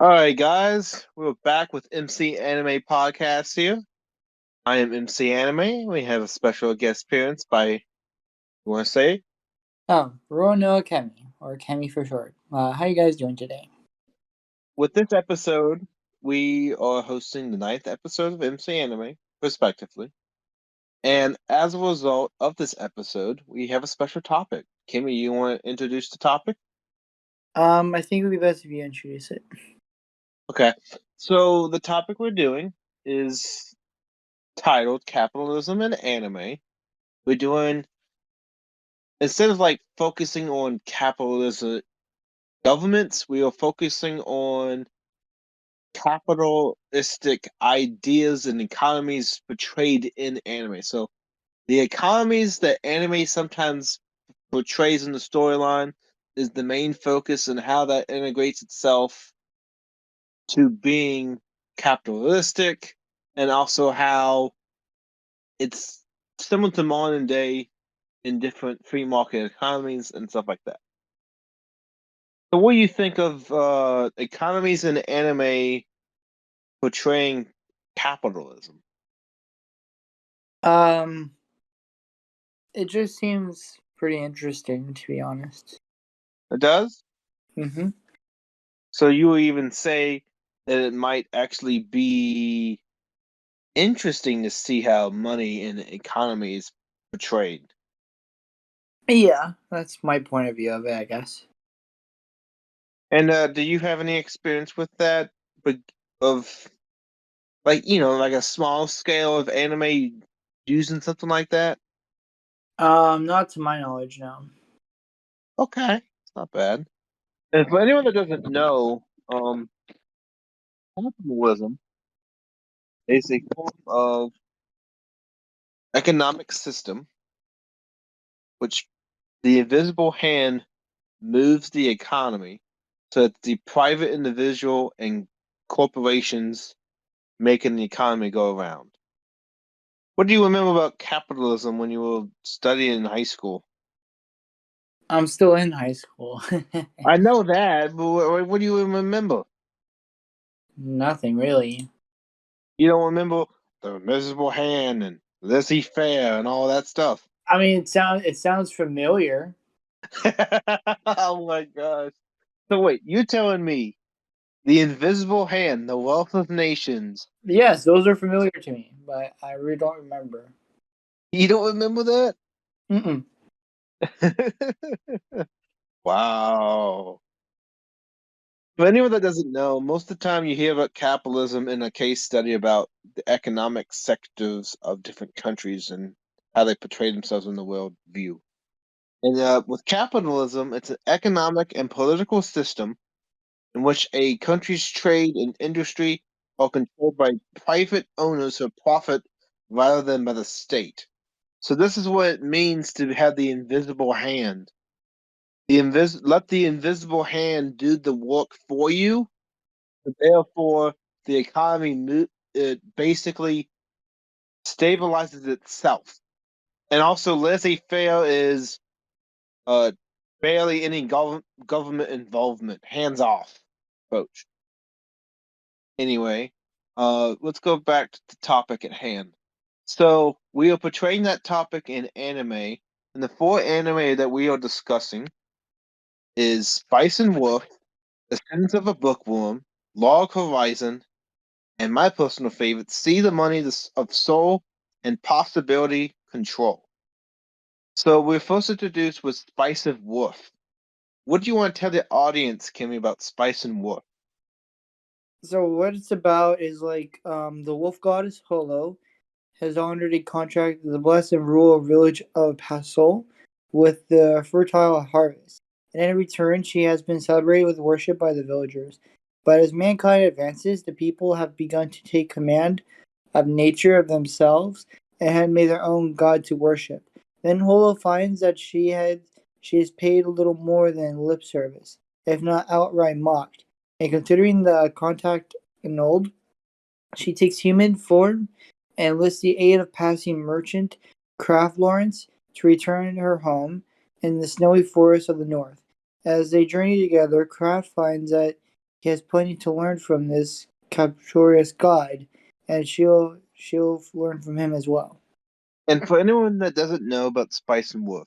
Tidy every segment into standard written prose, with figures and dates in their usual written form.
All right, guys, we're back with MC Anime Podcast here. I am MC Anime. We have a special guest appearance by, you want to say? RoronoaChemi, or Chemi for short. How you guys doing today? With this episode, we are hosting the 9th episode of MC Anime, respectively. And as a result of this episode, we have a special topic. Kimmy, you want to introduce the topic? I think it would be best if you introduce it. Okay. So the topic we're doing is titled Capitalism and Anime. We're doing, instead of focusing on capitalism governments, we are focusing on capitalistic ideas and economies portrayed in anime. So the economies that anime sometimes portrays in the storyline is the main focus and how that integrates itself to being capitalistic, and also how it's similar to modern day in different free market economies and stuff like that. So what do you think of economies in anime portraying capitalism? It just seems pretty interesting, to be honest. It does? Mm-hmm. So you would even say that it might actually be interesting to see how money in the economy is portrayed. Yeah, that's my point of view of it, I guess. And do you have any experience with that? But of like a small scale of anime using something like that? Not to my knowledge, no. Okay, it's not bad. And for anyone that doesn't know, capitalism is a form of economic system which the invisible hand moves the economy so that the private individual and corporations making the economy go around. What do you remember about capitalism when you were studying in high school? I'm still in high school. I know that, but what do you remember? Nothing really. You don't remember the invisible hand and laissez-faire and all that stuff. I mean, it sounds familiar. Oh my gosh. So wait, you're telling me the invisible hand, the wealth of nations. Yes, those are familiar to me, but I really don't remember. You don't remember that? Mm-mm. Wow. For anyone that doesn't know, most of the time you hear about capitalism in a case study about the economic sectors of different countries and how they portray themselves in the world view. And with capitalism, it's an economic and political system in which a country's trade and industry are controlled by private owners for profit rather than by the state. So this is what it means to have the invisible hand. Let the invisible hand do the work for you. And therefore, the economy it basically stabilizes itself. And also, laissez-faire is uh, barely any government involvement, hands off approach. Anyway, let's go back to the topic at hand. So we are portraying that topic in anime, and the four anime that we are discussing is Spice and Wolf, Asscendance of a Bookworm, Log Horizon, and my personal favorite, See the Money of Soul and Possibility Control. So we're first introduced with Spice and Wolf. What do you want to tell the audience, Kimmy, about Spice and Wolf? So what it's about is the wolf goddess Holo has honored a contract to bless and rule a village of Pasol with the fertile harvest. And in return, she has been celebrated with worship by the villagers. But as mankind advances, the people have begun to take command of nature of themselves and had made their own god to worship. Then Holo finds that she is paid a little more than lip service, if not outright mocked. And considering the contract annulled, she takes human form and enlists the aid of passing merchant Kraft Lawrence to return her home in the snowy forests of the north. As they journey together, Kraft finds that he has plenty to learn from this capricious god, and she'll learn from him as well. And for anyone that doesn't know about Spice and Wolf,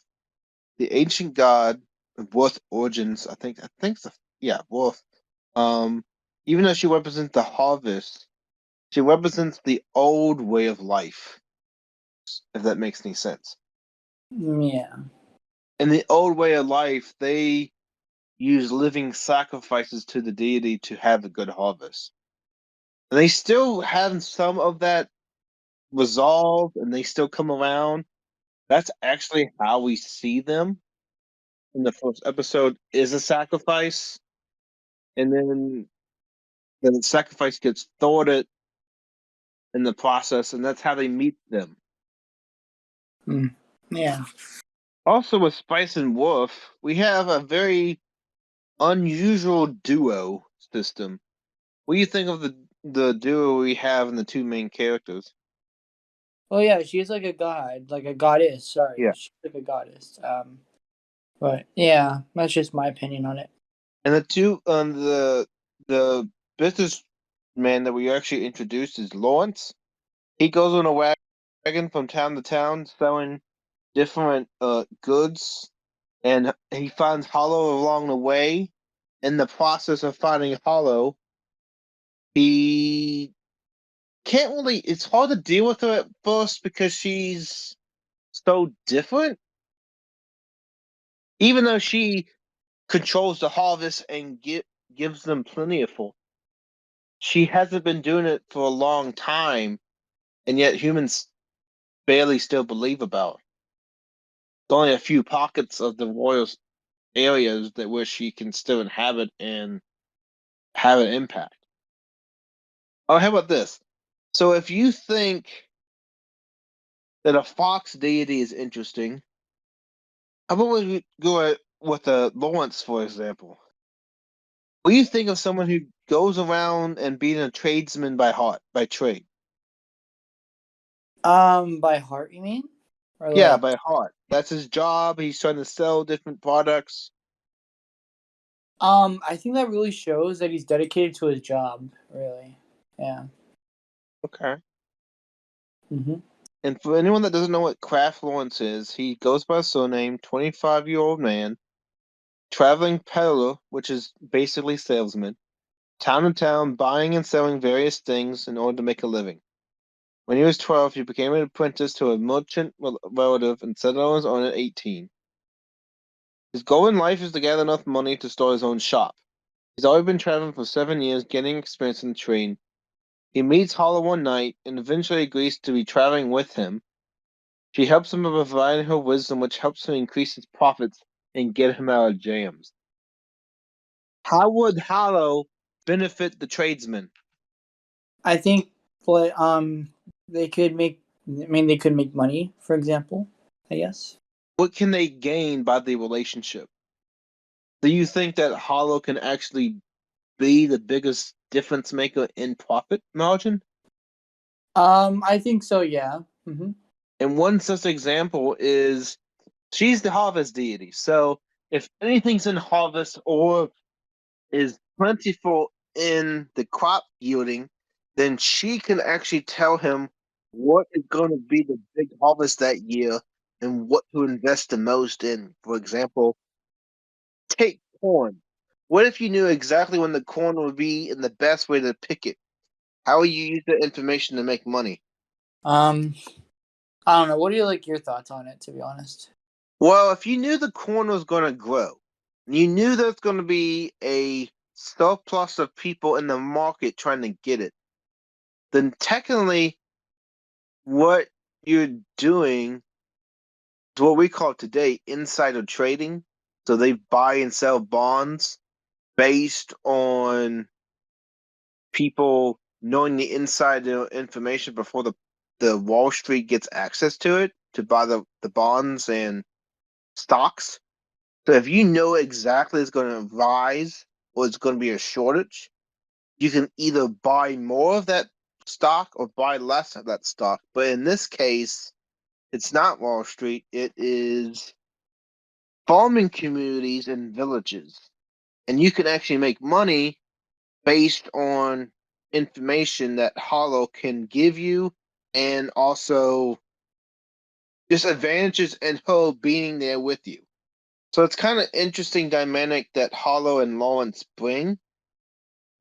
the ancient god of Wolf origins, Wolf. Even though she represents the harvest, she represents the old way of life, if that makes any sense. Yeah. In the old way of life, they use living sacrifices to the deity to have a good harvest. And they still have some of that resolve and they still come around. That's actually how we see them in the first episode is a sacrifice. And then the sacrifice gets thwarted in the process, and that's how they meet them. Yeah. Also, with Spice and Wolf, we have a very unusual duo system. What do you think of the duo we have in the two main characters? Oh yeah, she's like a god, like a goddess. Sorry, Yeah. she's like a goddess. But yeah, that's just my opinion on it. And the businessman that we actually introduced is Lawrence. He goes on a wagon from town to town selling different goods, and he finds Hollow along the way. In the process of finding Hollow, he can't really. It's hard to deal with her at first because she's so different. Even though she controls the harvest and gives them plenty of food, she hasn't been doing it for a long time, and yet humans barely still believe about. There's only a few pockets of the royal areas that where she can still inhabit and have an impact. Oh, how about this? So if you think that a fox deity is interesting, how about we go with Lawrence, for example? What do you think of someone who goes around and being a tradesman by heart, by trade? By heart, you mean? Or Yeah, like, by heart. That's his job. He's trying to sell different products. I think that really shows that he's dedicated to his job. Really, yeah. Okay. Mm-hmm. And for anyone that doesn't know what Kraft Lawrence is, he goes by a surname, 25-year-old man, traveling peddler, which is basically salesman, town to town, buying and selling various things in order to make a living. When he was 12, he became an apprentice to a merchant relative and settled on his own at 18. His goal in life is to gather enough money to start his own shop. He's already been traveling for 7 years, getting experience in the trade. He meets Hollow one night and eventually agrees to be traveling with him. She helps him by providing her wisdom, which helps him increase his profits and get him out of jams. How would Hollow benefit the tradesman? I think, but they could make. I mean, they could make money, for example. I guess. What can they gain by the relationship? Do you think that Hollow can actually be the biggest difference maker in profit margin? I think so. Yeah. Mm-hmm. And one such example is she's the harvest deity. So if anything's in harvest or is plentiful in the crop yielding, then she can actually tell him what is going to be the big harvest that year and what to invest the most in. For example, take corn. What if you knew exactly when the corn would be and the best way to pick it? How will you use that information to make money? Um, I don't know. What are your thoughts on it? To be honest. Well, if you knew the corn was going to grow, and you knew there's going to be a surplus of people in the market trying to get it, then technically what you're doing is what we call today insider trading. So they buy and sell bonds based on people knowing the insider information before the Wall Street gets access to it to buy the bonds and stocks. So if you know exactly it's going to rise or it's going to be a shortage, you can either buy more of that stock or buy less of that stock. But in this case, it's not Wall Street, it is farming communities and villages. And you can actually make money based on information that Hollow can give you, and also just advantages in her being there with you. So it's kind of interesting dynamic that Hollow and Lawrence bring,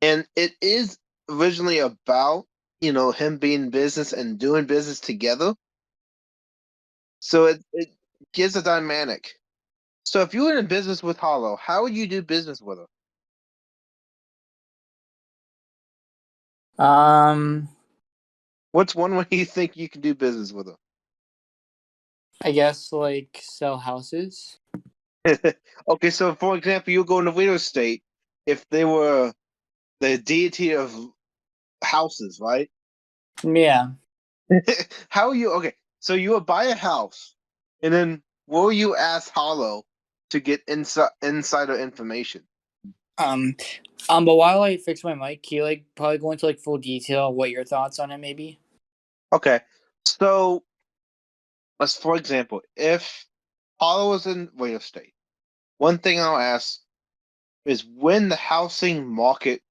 and it is originally about him being in business and doing business together. So it gives a dynamic. So if you were in business with Hollow, how would you do business with her? Um, What's one way you think you can do business with I guess like sell houses. her? Okay, so for example, you go into real estate if they were the deity of houses, right? Yeah. How are you? Okay, so you would buy a house, and then will you ask Hollow to get insider information? Um, but while I fix my mic, can you like probably go into like full detail what your thoughts on it maybe? Okay, so let's, for example, if Hollow is in real estate, one thing I'll ask is when the housing market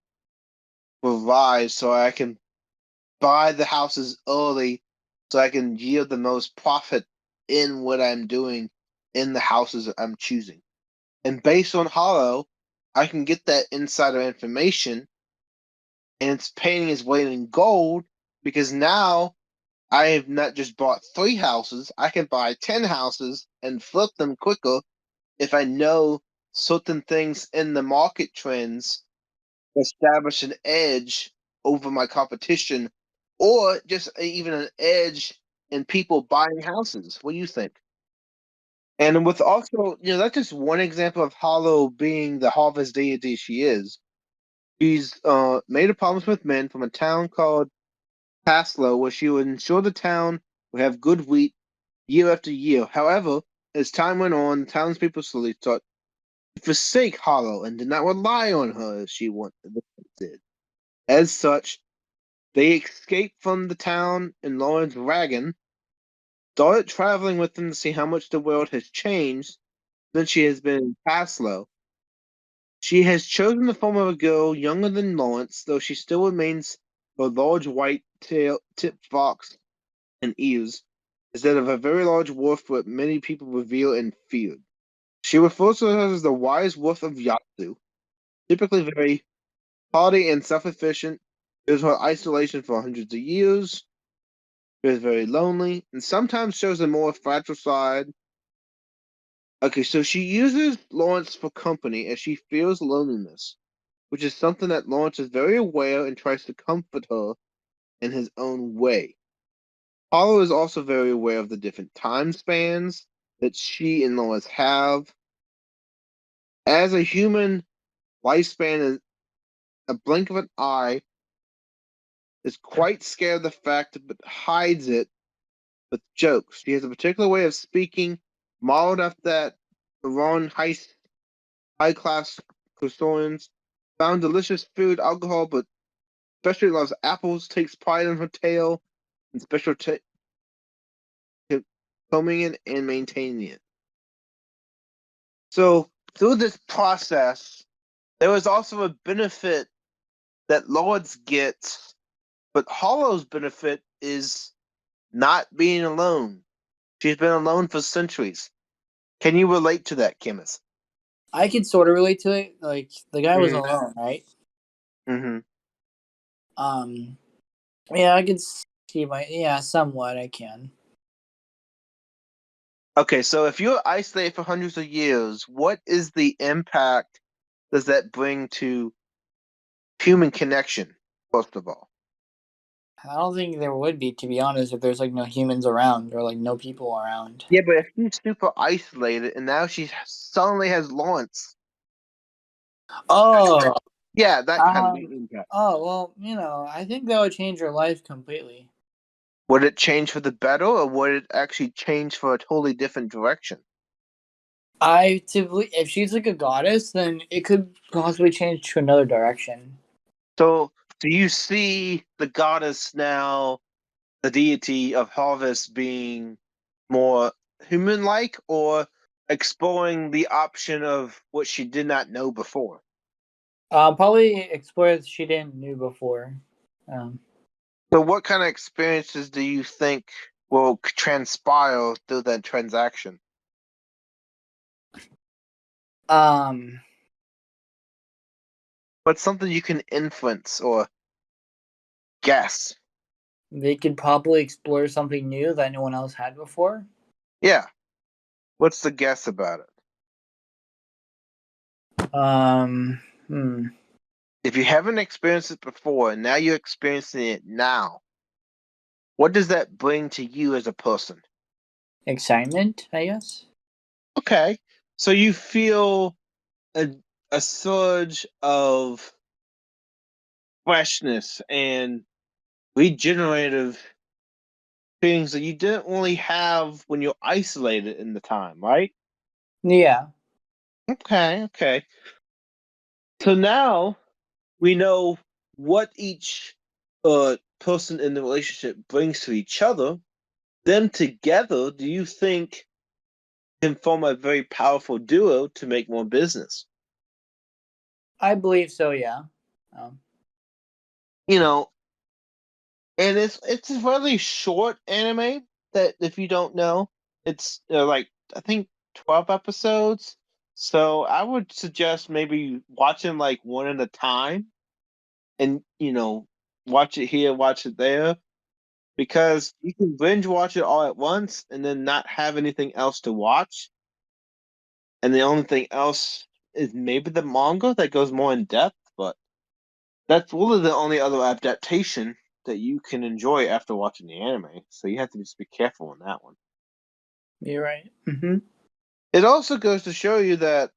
will rise, so I can buy the houses early, so I can yield the most profit in what I'm doing in the houses I'm choosing. And based on Hollow, I can get that insider information, and it's paying its weight in gold because now I have not just bought 3 houses, I can buy 10 houses and flip them quicker if I know certain things in the market trends establish an edge over my competition, or just even an edge in people buying houses. What do you think? And with also, that's just one example of Hollow being the harvest deity she is. She's made a promise with men from a town called Paslow, where she would ensure the town would have good wheat year after year. However, as time went on, the townspeople slowly started to forsake Hollow and did not rely on her as she wanted did. As such, they escaped from the town in Lawrence wagon, started traveling with them to see how much the world has changed since she has been in Paslow. She has chosen the form of a girl younger than Lawrence, though she still remains a large white tail tipped fox and ears, instead of a very large wolf that many people revere and feared. She refers to herself as the wise wolf of Yatsu, typically very hardy and self-efficient. Lives her isolation for hundreds of years, is very lonely, and sometimes shows a more fragile side. Okay, so she uses Lawrence for company as she feels loneliness, which is something that Lawrence is very aware and tries to comfort her in his own way. Hollow is also very aware of the different time spans that she and Lawrence have. As a human, lifespan is a blink of an eye, is quite scared of the fact but hides it with jokes. She has a particular way of speaking, modeled after that Iran high class cuisines, found delicious food, alcohol, but especially loves apples, takes pride in her tail, and special combing it and maintaining it. So through this process, there was also a benefit that Lords gets, but Hollow's benefit is not being alone. She's been alone for centuries. Can you relate to that, Chemist? I can sort of relate to it. Like the guy was Mm-hmm. alone, right? Mm-hmm. Um, yeah, I can see my yeah, somewhat I can. Okay, so if you're isolated for hundreds of years, what is the impact does that bring to human connection, first of all? I don't think there would be, to be honest, if there's like no humans around or like no people around. Yeah, but if she's super isolated and now she suddenly has Lawrence, Oh, yeah, that kind of um, impact. oh well, I think that would change your life completely. Would it change for the better, or would it actually change for a totally different direction? If she's like a goddess, then it could possibly change to another direction. So, do you see the goddess now, the deity of harvest, being more human-like, or exploring the option of what she did not know before? Probably explore she didn't knew before. So what kind of experiences do you think will transpire through that transaction? Um, What's something you can influence or guess? they could probably explore something new that no one else had before. Yeah. What's the guess about it? Um, hmm. If you haven't experienced it before and now you're experiencing it now, what does that bring to you as a person? Excitement, I guess. Okay. So you feel a, a surge of freshness and regenerative things that you didn't really have when you're isolated in the time, right? Yeah. Okay. So now we know what each person in the relationship brings to each other. Them together, do you think can form a very powerful duo to make more business? I believe so. Yeah. Um, You know, and it's a really short anime that if you don't know, it's like I think 12 episodes. So I would suggest maybe watching like one at a time and watch it here, watch it there because you can binge watch it all at once and then not have anything else to watch. And the only thing else is maybe the manga that goes more in depth, but that's really the only other adaptation that you can enjoy after watching the anime. So you have to just be careful on that one. you're right. Mm-hmm. It also goes to show you that,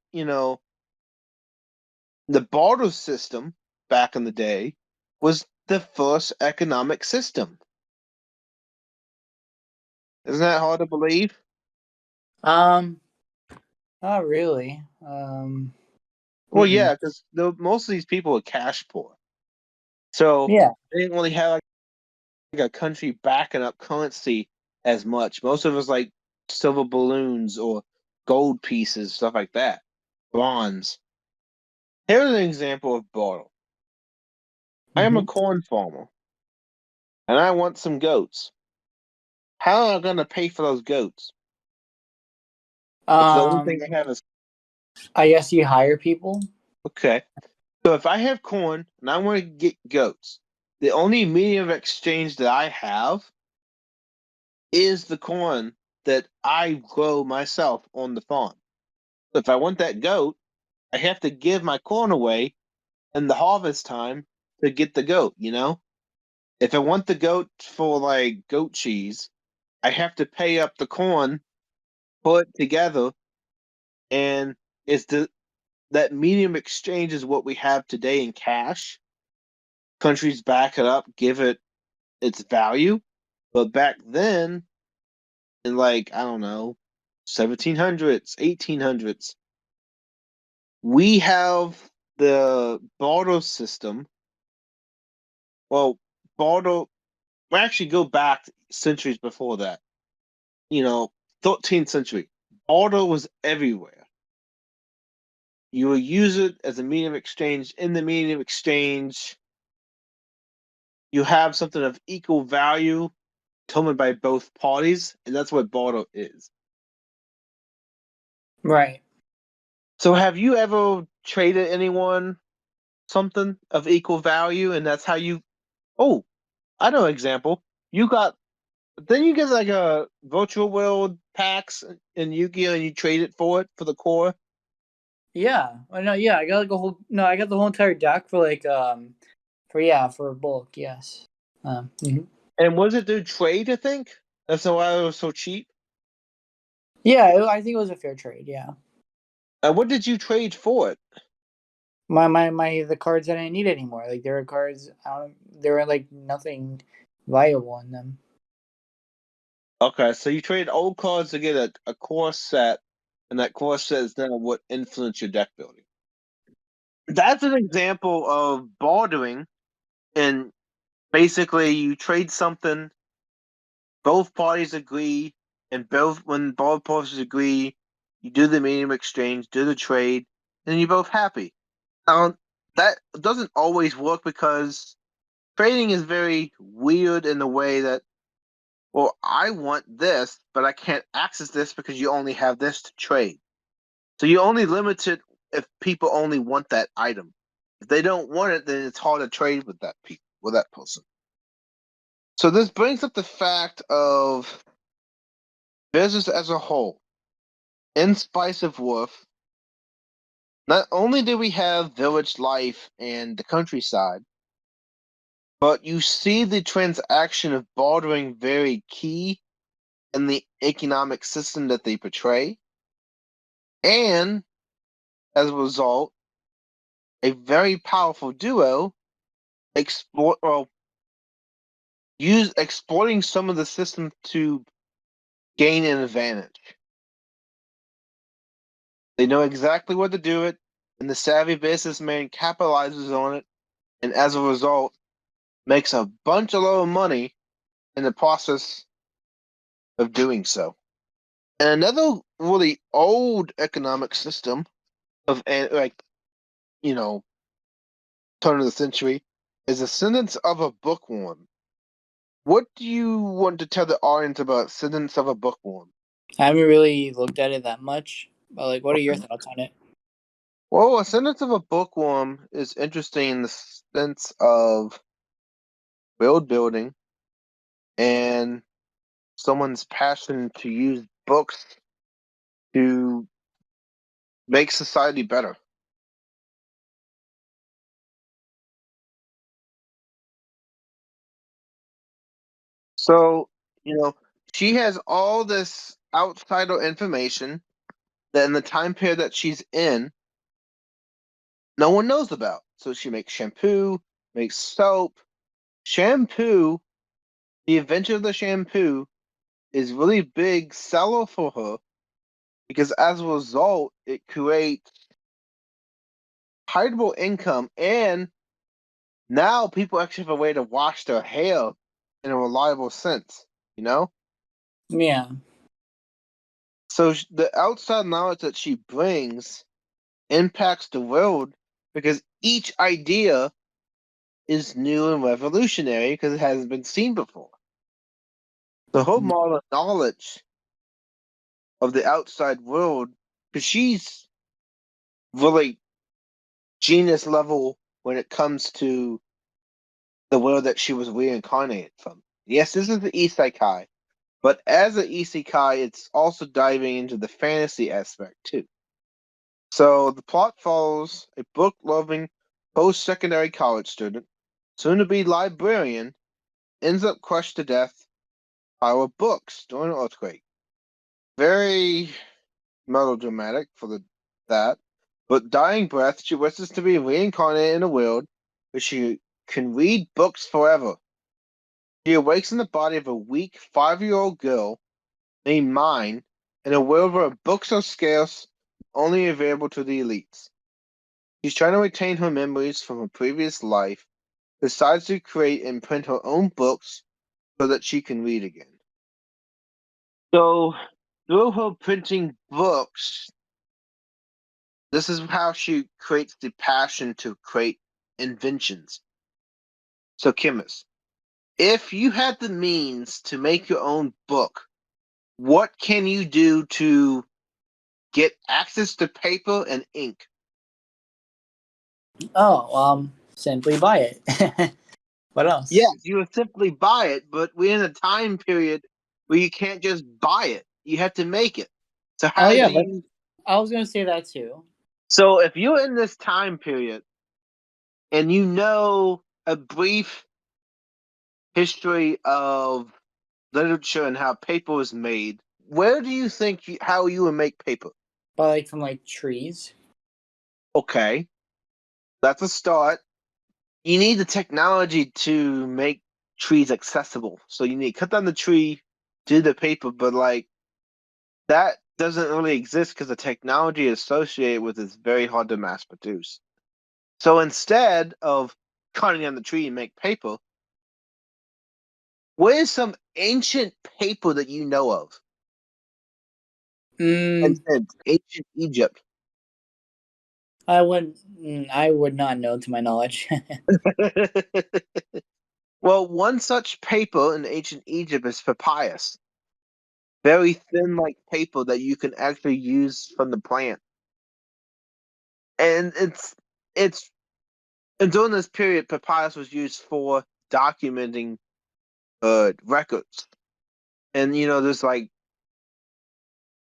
the barter system back in the day was the first economic system. Isn't that hard to believe? Um, not really. Well, Mm-mm. yeah, because most of these people are cash poor. So Yeah. they didn't really have like a country backing up currency as much. Most of it's like silver balloons or gold pieces, stuff like that. Bronze. Here's an example of barter. I am a Mm-hmm. corn farmer and I want some goats. How am I going to pay for those goats? If the only thing Um, I have is I guess you hire people. okay. So if I have corn and I want to get goats, the only medium of exchange that I have is the corn that I grow myself on the farm. So if I want that goat, I have to give my corn away in the harvest time to get the goat. If I want the goat for like goat cheese, I have to pay up the corn, put it together, and it's that medium exchange is what we have today in cash. Countries back it up, give it its value. But back then, in like, I don't know, 1700s, 1800s, we have the barter system. Well, barter, we actually go back centuries before that. 13th century. Barter was everywhere. You will use it as a medium of exchange. In the medium of exchange, you have something of equal value determined by both parties, and that's what barter is. Right. So, have you ever traded anyone something of equal value, and that's how you? Oh, I know an example. You got then you get like a virtual world packs in Yu-Gi-Oh, and you trade it for the core. Yeah. I know. Yeah. I got like a whole. No, I got the whole entire deck for like for bulk. Yes. Mhm. And was it through trade? I think that's why it was so cheap. Yeah. I think it was a fair trade. Yeah. What did you trade for it? My the cards that I didn't need anymore. Like there were cards. There were like nothing viable in them. Okay, so you traded old cards to get a core set, and that core set is now what influenced your deck building. That's an example of bartering, and basically you trade something, both parties agree, and when both parties agree, you do the medium exchange, do the trade, and you're both happy. Now, that doesn't always work because trading is very weird in the way that, well, I want this, but I can't access this because you only have this to trade. So you only limit it if people only want that item. If they don't want it, then it's hard to trade with that person. So this brings up the fact of business as a whole. In Spice of Wolf, not only do we have village life and the countryside, but you see the transaction of bartering very key in the economic system that they portray. And as a result, a very powerful duo exploiting some of the system to gain an advantage. They know exactly what to do it, and the savvy businessman capitalizes on it, and as a result, makes a bunch of little money in the process of doing so. And another really old economic system of turn of the century is Ascendance of a Bookworm. What do you want to tell the audience about Ascendance of a Bookworm? I haven't really looked at it that much, but like, what are your thoughts on it? Well, Ascendance of a Bookworm is interesting in the sense of world building and someone's passion to use books to make society better. So, she has all this outsider information that in the time period that she's in, no one knows about. So she makes shampoo, makes soap. Shampoo, the invention of the shampoo, is really big seller for her because as a result, it creates hideable income, and now people actually have a way to wash their hair in a reliable sense, you know? Yeah. So the outside knowledge that she brings impacts the world because each idea is new and revolutionary because it hasn't been seen before. The whole model knowledge of the outside world, because she's really genius level when it comes to the world that she was reincarnated from. Yes, this is the isekai, but as an isekai, it's also diving into the fantasy aspect too. So the plot follows a book-loving post-secondary college student, soon to be librarian, ends up crushed to death by our books during an earthquake. Very melodramatic for that. But dying breath, she wishes to be reincarnated in a world where she can read books forever. She awakes in the body of a weak 5-year-old girl named Mine in a world where books are scarce, only available to the elites. She's trying to retain her memories from her previous life, decides to create and print her own books so that she can read again. So, through her printing books, this is how she creates the passion to create inventions. So, chemists, if you had the means to make your own book, what can you do to get access to paper and ink? Oh, simply buy it. What else? Yes, you would simply buy it, but we're in a time period where you can't just buy it. You have to make it. So Oh how yeah, do but you I was gonna say that too. So if you're in this time period and you know a brief history of literature and how paper is made, where do you think how you would make paper? But like from like trees. Okay, that's a start. You need the technology to make trees accessible. So you need to cut down the tree, do the paper, but that doesn't really exist because the technology associated with it is very hard to mass produce. So instead of cutting down the tree and make paper, what is some ancient paper that you know of? And Mm, said ancient Egypt. I would. I would not know, to my knowledge. Well, one such paper in ancient Egypt is papyrus. Very thin, like paper that you can actually use from the plant. And it's and during this period, papyrus was used for documenting records. And there's like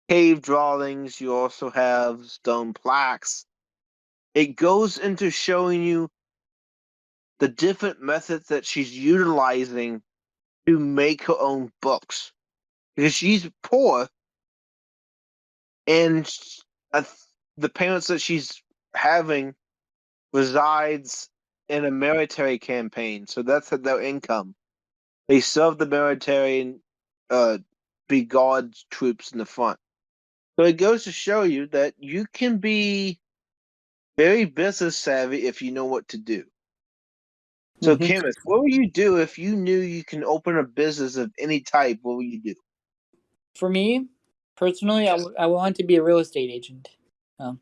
cave drawings. You also have stone plaques. It goes into showing you the different methods that she's utilizing to make her own books because she's poor and uh, the parents that she's having resides in a military campaign, so that's their income. They serve the military and be guard troops in the front. So it goes to show you that you can be very business savvy if you know what to do. So, Mhm. chemist, what would you do if you knew you can open a business of any type? What would you do? For me, personally, I want to be a real estate agent. Um,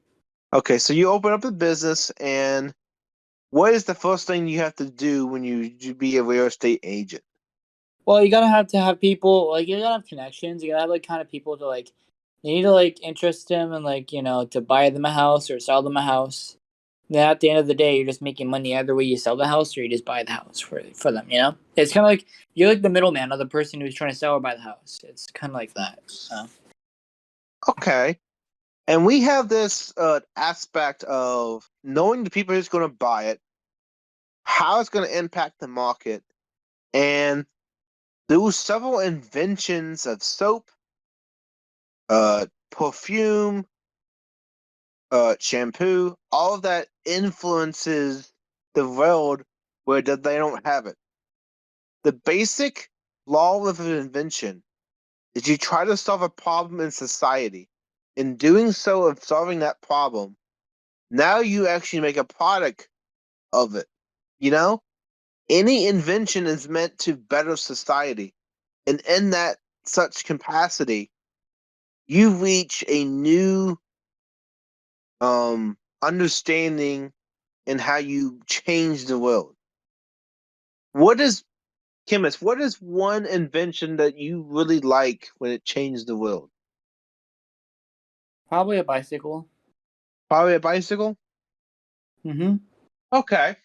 Okay, so you open up a business, and what is the first thing you have to do when you be a real estate agent? well, you gotta have to have people, like, you gotta have connections. You gotta have like kind of people to like. You need to like interest them and like to buy them a house or sell them a house. Then at the end of the day, you're just making money either way. You sell the house or you just buy the house for them. It's kind of like you're like the middleman of the person who's trying to sell or buy the house. It's kind of like that. Okay, and we have this aspect of knowing the people who's going to buy it, how it's going to impact the market, and there were several inventions of soap, perfume, shampoo. All of that influences the world where they don't have it. The basic law of an invention is you try to solve a problem in society. In doing so, of solving that problem, now you actually make a product of it. You know, any invention is meant to better society, and in that such capacity, you reach a new understanding in how you change the world. What is chemist? What is one invention that you really like when it changed the world? Probably a bicycle. Probably a bicycle. Mm-hmm. Okay.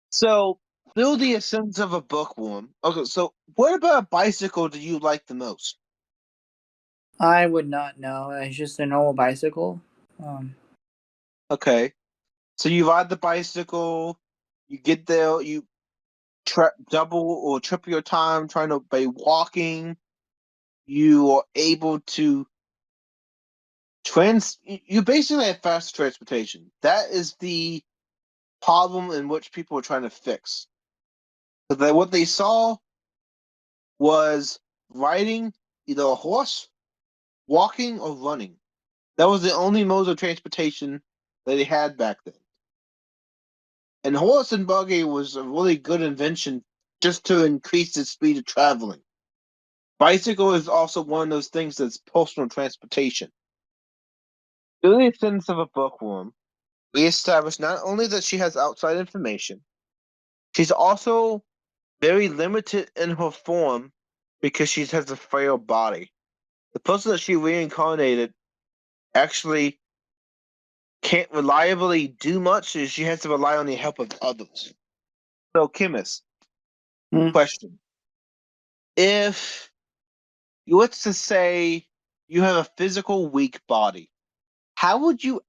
So, through the essence of a bookworm. Okay, so what about a bicycle do you like the most? I would not know. It's just a normal bicycle. Um, Okay. So you ride the bicycle, you get there, you double or triple your time trying to by walking. You are able to you basically have fast transportation. That is the problem in which people are trying to fix. So that what they saw was riding either a horse, walking, or running. That was the only modes of transportation that they had back then. And horse and buggy was a really good invention just to increase the speed of traveling. Bicycle is also one of those things that's personal transportation. Through the sense of a bookworm, we establish not only that she has outside information, she's also very limited in her form because she has a frail body. The person that she reincarnated actually can't reliably do much, so she has to rely on the help of others. So, chemist, mm. question. If you let's just say you have a physical weak body, how would you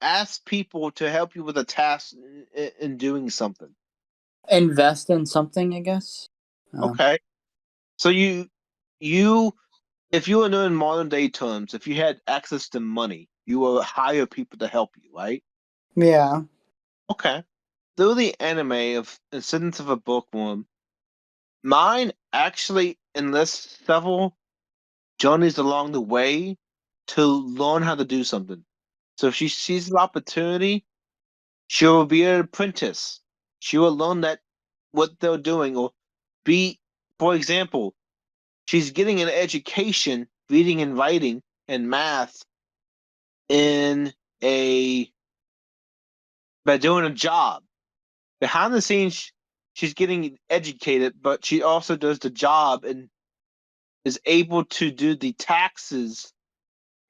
ask people to help you with a task in doing something? Invest in something, I guess. Um, Okay. So you if you were in modern day terms, if you had access to money, you will hire people to help you, right? yeah. Okay. Through the anime of Incidents of a Bookworm, mine actually enlists several journeys along the way to learn how to do something. So if she sees an opportunity, she will be an apprentice. She will learn that what they're doing, or be, for example, she's getting an education, reading and writing and math in a by doing a job. Behind the scenes, she's getting educated, but she also does the job and is able to do the taxes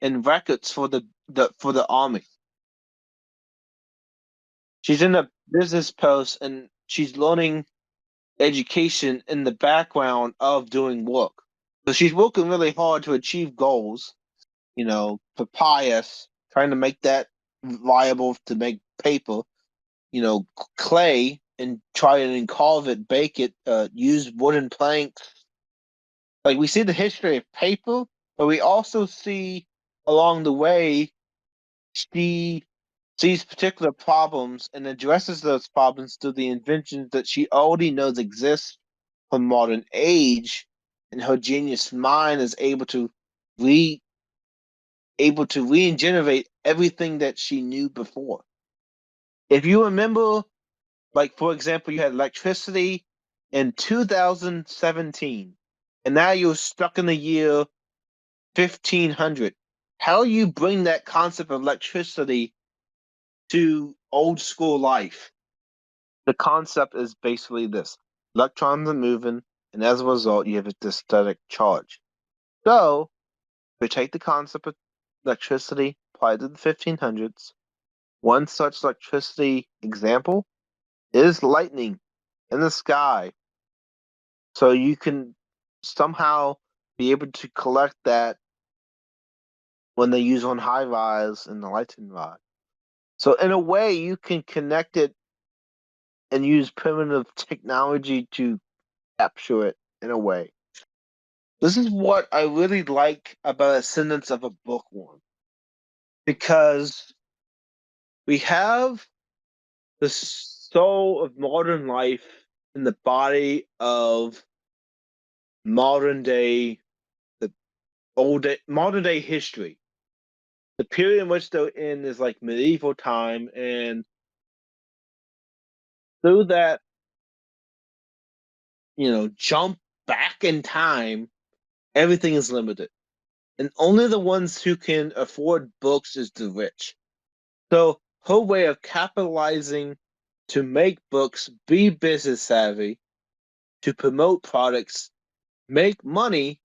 and records for the army. She's in a business post and she's learning education in the background of doing work. So she's working really hard to achieve goals, papyrus, trying to make that viable to make paper, clay and try and carve it, bake it, use wooden planks. Like we see the history of paper, but we also see along the way she sees particular problems and addresses those problems through the inventions that she already knows exist from modern age, and her genius mind is re able to regenerate everything that she knew before. If you remember, like for example, you had electricity in 2017, and now you're stuck in the year 1500. How you bring that concept of electricity to old school life? The concept is basically this: electrons are moving, and as a result, you have a static charge. So, we take the concept of electricity applied to the 1500s. One such electricity example is lightning in the sky. So you can somehow be able to collect that when they use on high rise and the lightning rod. So in a way, you can connect it and use primitive technology to capture it in a way. This is what I really like about Ascendance of a Bookworm, because we have the soul of modern life in the body of modern day, modern day history. The period in which they're in is like medieval time, and through that, jump back in time, everything is limited. And only the ones who can afford books is the rich. So her way of capitalizing to make books, be business savvy, to promote products, make money,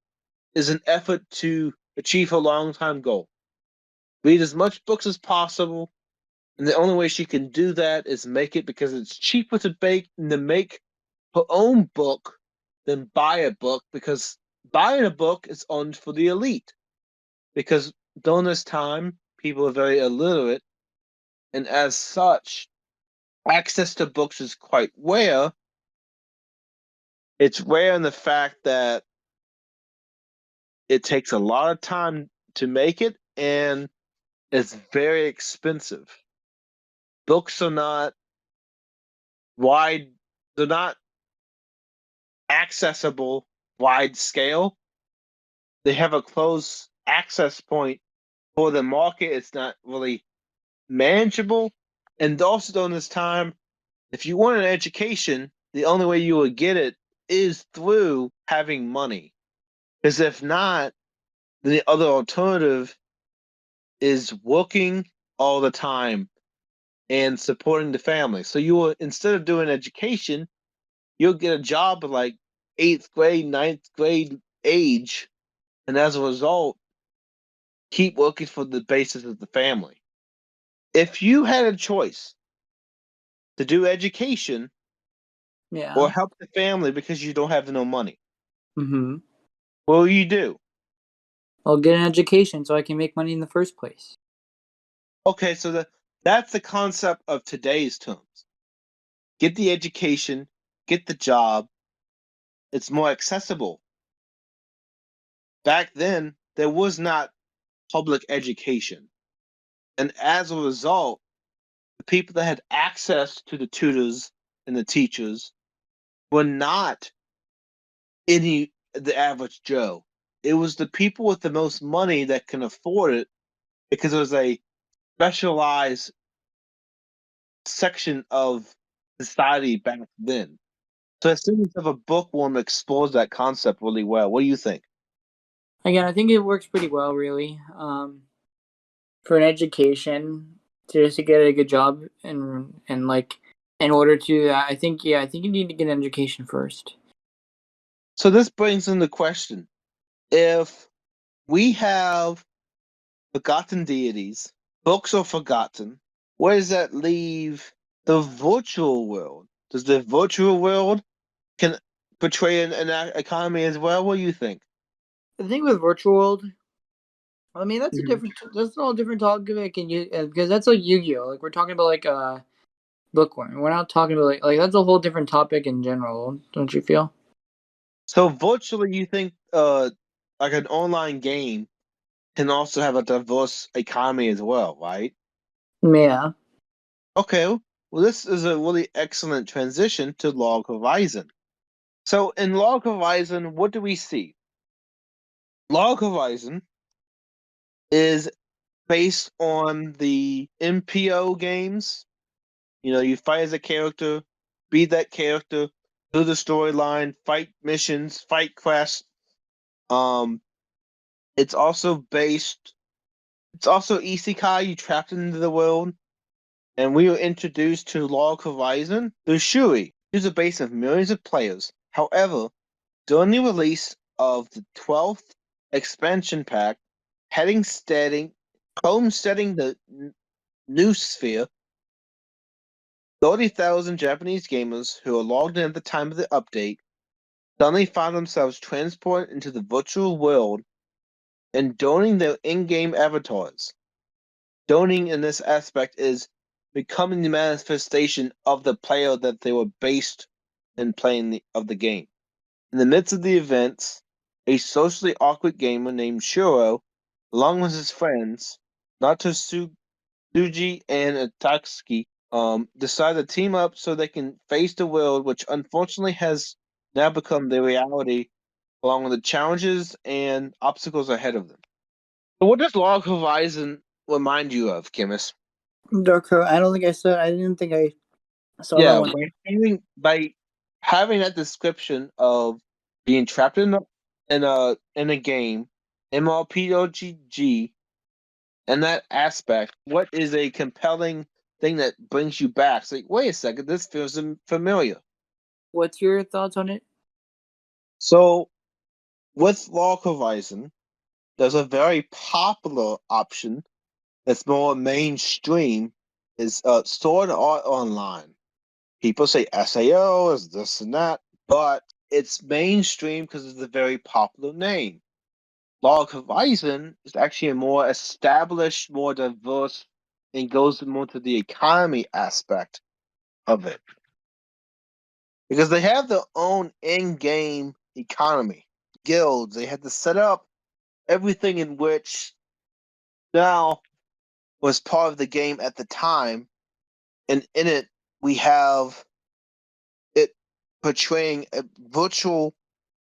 is an effort to achieve her long-time goal. Read as much books as possible, and the only way she can do that is make it, because it's cheaper to make her own book than buy a book, because buying a book is only for the elite. Because during this time, people are very illiterate, and as such, access to books is quite rare. It's rare in the fact that it takes a lot of time to make it, and it's very expensive. Books are not wide, they're not accessible wide scale. They have a close access point for the market. It's not really manageable. And also during this time, if you want an education, the only way you would get it is through having money. Because if not, then the other alternative is working all the time and supporting the family. So you will, instead of doing education, you'll get a job at like 8th grade, 9th grade age, and as a result, keep working for the basis of the family. If you had a choice to do education or Yeah. help the family because you don't have no money, Mm-hmm. what will you do? I'll get an education so I can make money in the first place. Okay, so that's the concept of today's terms. Get the education, get the job. It's more accessible. Back then, there was not public education. And as a result, the people that had access to the tutors and the teachers were not the average Joe. It was the people with the most money that can afford it, because it was a specialized section of society back then. So Asscendance of a Bookworm explores that concept really well. What do you think? Again, I think it works pretty well, really. For an education, to get a good job and like in order to I think you need to get an education first. So this brings in the question: if we have forgotten deities, books are forgotten, where does that leave the virtual world? Does the virtual world can portray an economy as well? What do you think? The thing with virtual world, I mean Mhm. that's all different topic, and you because that's like Yu-Gi-Oh. Like we're talking about like Bookworm. We're not talking about like that's a whole different topic in general. Don't you feel? So virtually, you think like an online game can also have a diverse economy as well, right? Yeah. Okay, well, this is a really excellent transition to Log Horizon. So in Log Horizon, what do we see? Log Horizon is based on the MPO games. You know, you fight as a character, be that character, do the storyline, fight missions, fight quests. Um, it's also based. It's also isekai. You trapped into the world, and we were introduced to Log Horizon through Shuri, who's a base of millions of players. However, during the release of the 12th expansion pack, homesteading the new sphere, 30,000 Japanese gamers who were logged in at the time of the update suddenly found themselves transported into the virtual world and donning their in-game avatars. Donning in this aspect is becoming the manifestation of the player that they were based in playing of the game. In the midst of the events, a socially awkward gamer named Shuro, along with his friends, Natsuki and Atsuki, decide to team up so they can face the world, which unfortunately has now become their reality, along with the challenges and obstacles ahead of them. So what does Log Horizon remind you of, Chemist? Darko, I don't think I said. I didn't think I saw that Yeah, one. by having that description of being trapped in a game, MRPG, and that aspect, what is a compelling thing that brings you back? It's like, wait a second, this feels familiar. What's your thoughts on it? So with Log Horizon, there's a very popular option that's more mainstream is Sword Art Online. People say SAO is this and that, but it's mainstream because it's a very popular name. Log Horizon is actually a more established, more diverse, and goes more to the economy aspect of it. Because they have their own in-game economy, guilds. They had to set up everything in which now was part of the game at the time, and in it we have it portraying a virtual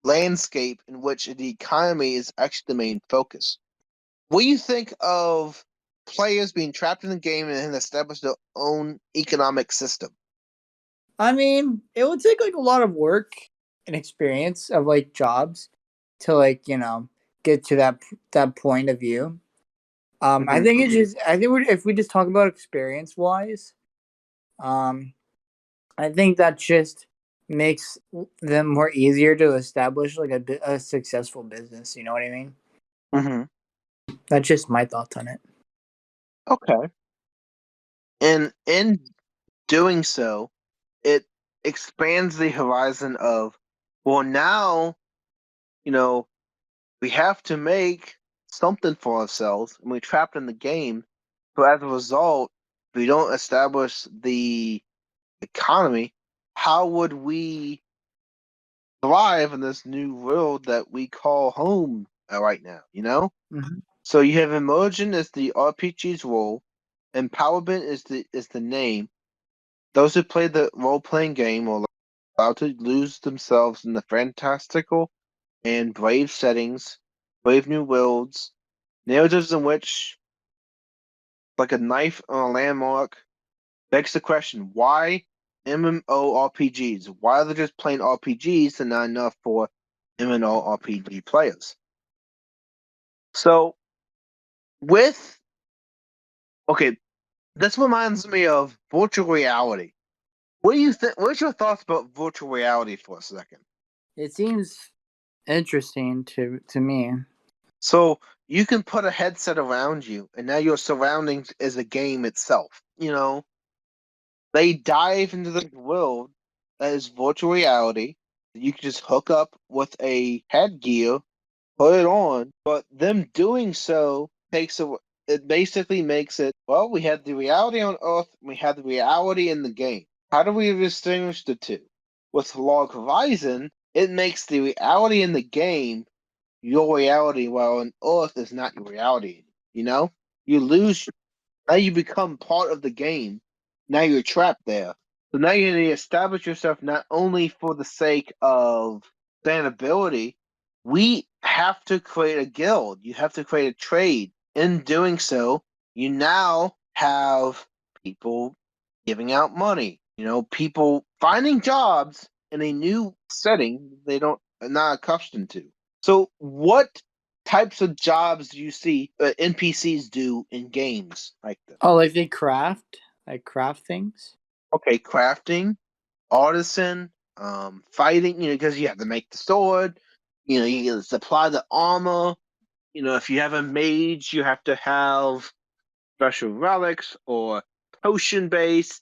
landscape in which the economy is actually the main focus. What do you think of players being trapped in the game and establish their own economic system? I mean, it would take like a lot of work and experience of like jobs to like get to that point of view. I Mhm. think it's just I think if we just talk about experience wise, um, I think that just makes them more easier to establish like a successful business. You know what I mean? Mhm. That's just my thoughts on it. Okay. And in doing so, it expands the horizon of, well, now, you know, we have to make something for ourselves and we're trapped in the game. So as a result, if we don't establish the economy, how would we thrive in this new world that we call home right now, you know? Hmm. So you have immersion as the RPG's role, empowerment is the name. Those who play the role playing game are allowed to lose themselves in the fantastical and brave settings, brave new worlds, narratives in which, like a knife on a landmark, begs the question: why MMORPGs? Why are they just plain RPGs and not enough for MMORPG players? So with okay, This reminds me of virtual reality. What do you think? What's your thoughts about virtual reality for a second? It seems interesting to me. So you can put a headset around you, and now your surroundings is a game itself. They dive into the world that is virtual reality. You can just hook up with a headgear, put it on, but them doing so it basically makes it, well, we have the reality on Earth, and we have the reality in the game. How do we distinguish the two? With Log Horizon, it makes the reality in the game your reality, while on Earth is not your reality. You lose. Now you become part of the game. Now you're trapped there. So now you need to establish yourself not only for the sake of sustainability. We have to create a guild. You have to create a trade. In doing so, you now have people giving out money. People finding jobs in a new setting they don't are not accustomed to. So, what types of jobs do you see NPCs do in games like this? Oh, like they craft things. Okay, crafting, artisan, fighting. Because you have to make the sword. You supply the armor. If you have a mage, you have to have special relics or potion base.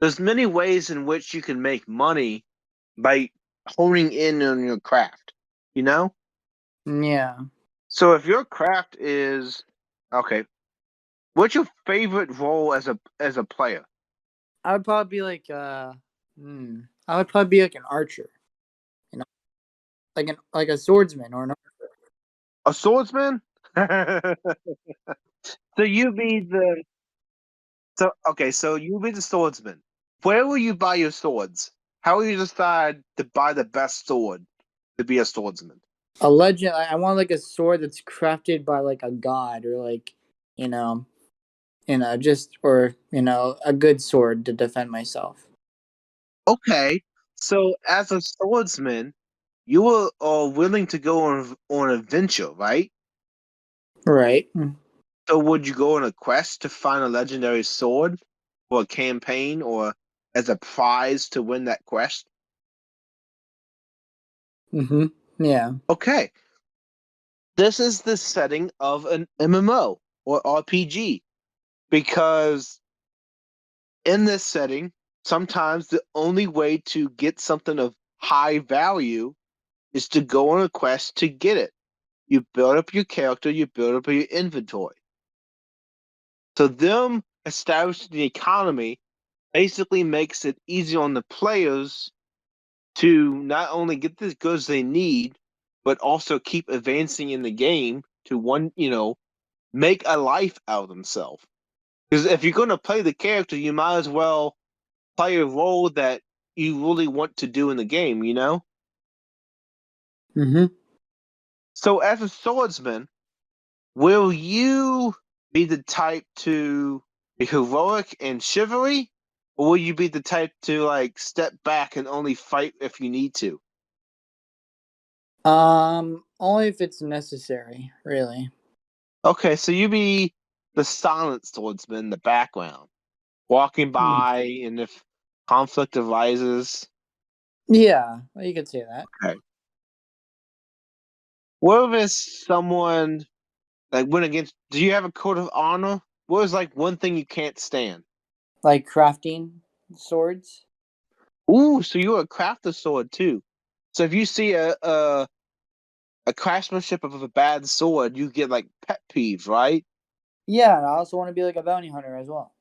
There's many ways in which you can make money by honing in on your craft. You know. Yeah, So if your craft is okay, what's your favorite role as a player? I would probably be like I would probably be like an archer, you know, like a swordsman or an. A swordsman? So you be the so you be the swordsman. Where will you buy your swords? How will you decide to buy the best sword to be a swordsman? A legend. I want like a sword that's crafted by like a god or like you know, just or a good sword to defend myself. Okay, so as a swordsman, you are willing to go on a venture, right? Right. So would you go on a quest to find a legendary sword for a campaign or as a prize to win that quest? Mm-hmm. Yeah. Okay, this is the setting of an MMO or RPG because in this setting, sometimes the only way to get something of high value is to go on a quest to get it. You build up your character, you build up your inventory. So them establishing the economy basically makes it easier on the players to not only get the goods they need, but also keep advancing in the game to make a life out of themselves. Because if you're going to play the character, you might as well play a role that you really want to do in the game. Mm-hmm. So as a swordsman, will you be the type to be heroic and chivalry? Or will you be the type to like step back and only fight if you need to? Only if it's necessary, really. Okay, so you be the silent swordsman in the background, walking Mm. by, and if conflict arises. Yeah, well, you could say that. Okay. What if it's someone like went against? Do you have a code of honor? What is like one thing you can't stand? Like crafting swords. Ooh, so you're a crafter sword too. So if you see a craftsmanship of a bad sword, you get like pet peeves, right? Yeah, and I also want to be like a bounty hunter as well.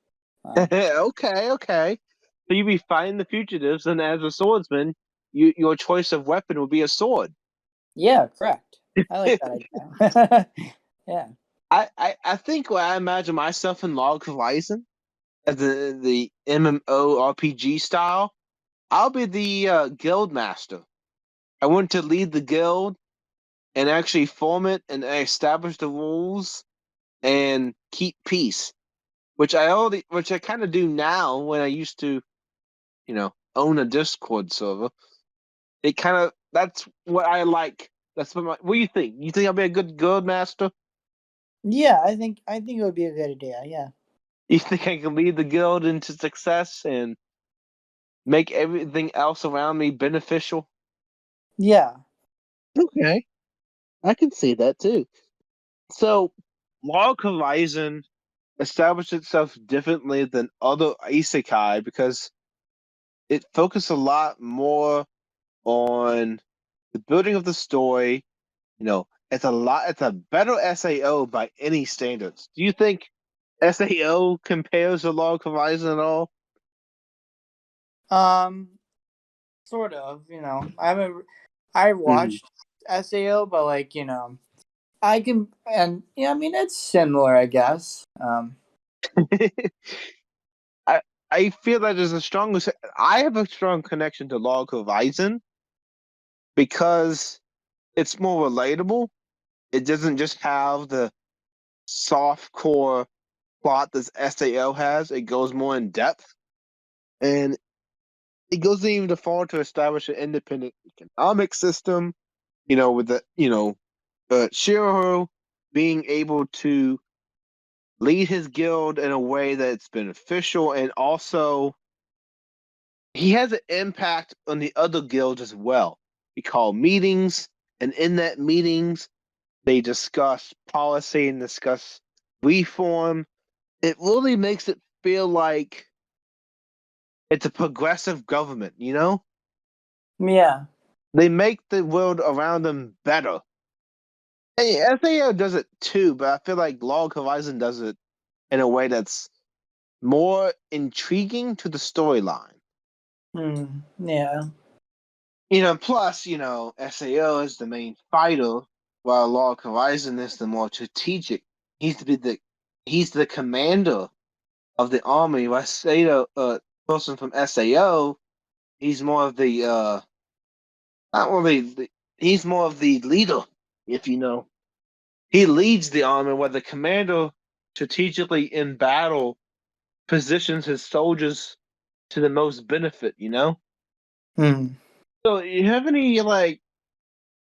Okay, okay. So you be fighting the fugitives, and as a swordsman, your choice of weapon would be a sword. Yeah, correct. I like that idea. Yeah. I think when I imagine myself in Log Horizon as the MMORPG style, I'll be the guild master. I want to lead the guild and actually form it and establish the rules and keep peace, which I kind of do now when I used to, own a Discord server. It kind of that's what I like. What do you think? You think I'll be a good guild master? Yeah, I think it would be a good idea. Yeah. You think I can lead the guild into success and make everything else around me beneficial? Yeah. Okay, I can see that too. So, Log Horizon established itself differently than other isekai because it focused a lot more on the building of the story. It's a better SAO by any standards. Do you think SAO compares to Log Horizon at all? Um, sort of. I Mhm. watched SAO, but like I can, and yeah, I mean it's similar, I guess. I I feel that there's I have a strong connection to Log Horizon because it's more relatable. It doesn't just have the soft core plot that SAO has. It goes more in depth, and it goes even far to establish an independent economic system. With Shiro being able to lead his guild in a way that's beneficial, and also he has an impact on the other guilds as well. We call meetings, and in that meetings, they discuss policy and discuss reform. It really makes it feel like it's a progressive government. Yeah. They make the world around them better. Hey, FAO does it too, but I feel like Log Horizon does it in a way that's more intriguing to the storyline. Yeah. Plus, SAO is the main fighter, while Log Horizon is the more strategic. He's he's the commander of the army. While Sato, person from SAO, he's more of the not really he's more of the leader, if you know. He leads the army where the commander strategically in battle positions his soldiers to the most benefit. Hmm. So, you have any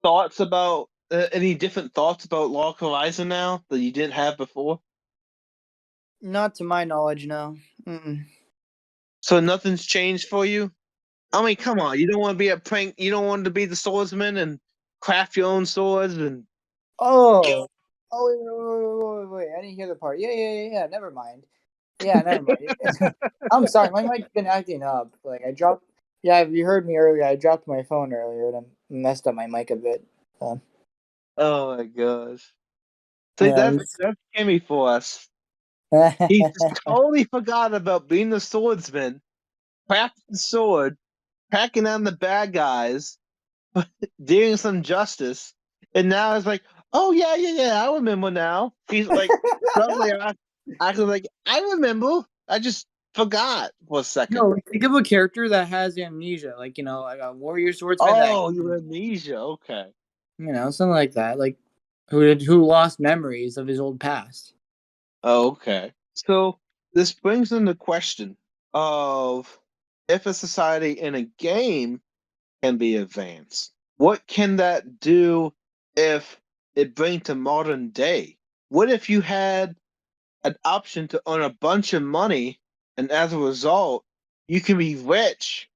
thoughts about any different thoughts about Log Horizon now that you didn't have before? Not to my knowledge, no. Mm-mm. So nothing's changed for you? I mean, come on, you don't want to be a prank. You don't want to be the swordsman and craft your own swords and Oh. Oh, wait. I didn't hear the part. Yeah. Never mind. Yeah, never mind. I'm sorry. My mic's been acting up. Like, I dropped. Yeah, if you heard me earlier, I dropped my phone earlier and I messed up my mic a bit. So, oh my gosh. See, yeah. that's Kimmy for us. He just totally forgot about being the swordsman, crafting the sword, tracking down the bad guys, doing some justice, and now it's like, oh yeah, I remember now. He's like suddenly acting like I remember. I just forgot for a second. No, think of a character that has amnesia, like like a warrior swordsman that Oh, you amnesia. Okay. something like that, like who lost memories of his old past. Oh, okay. So this brings in the question of if a society in a game can be advanced, what can that do if it brings to modern day? What if you had an option to earn a bunch of money, and as a result, you can be rich,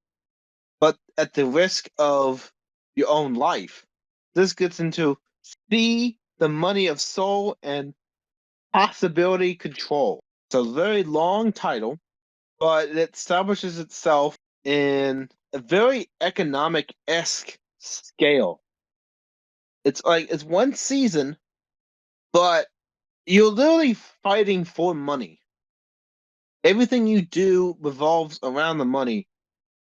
but at the risk of your own life? This gets into see the money of soul and possibility control. It's a very long title, but it establishes itself in a very economic esque scale. It's like it's one season, but you're literally fighting for money. Everything you do revolves around the money.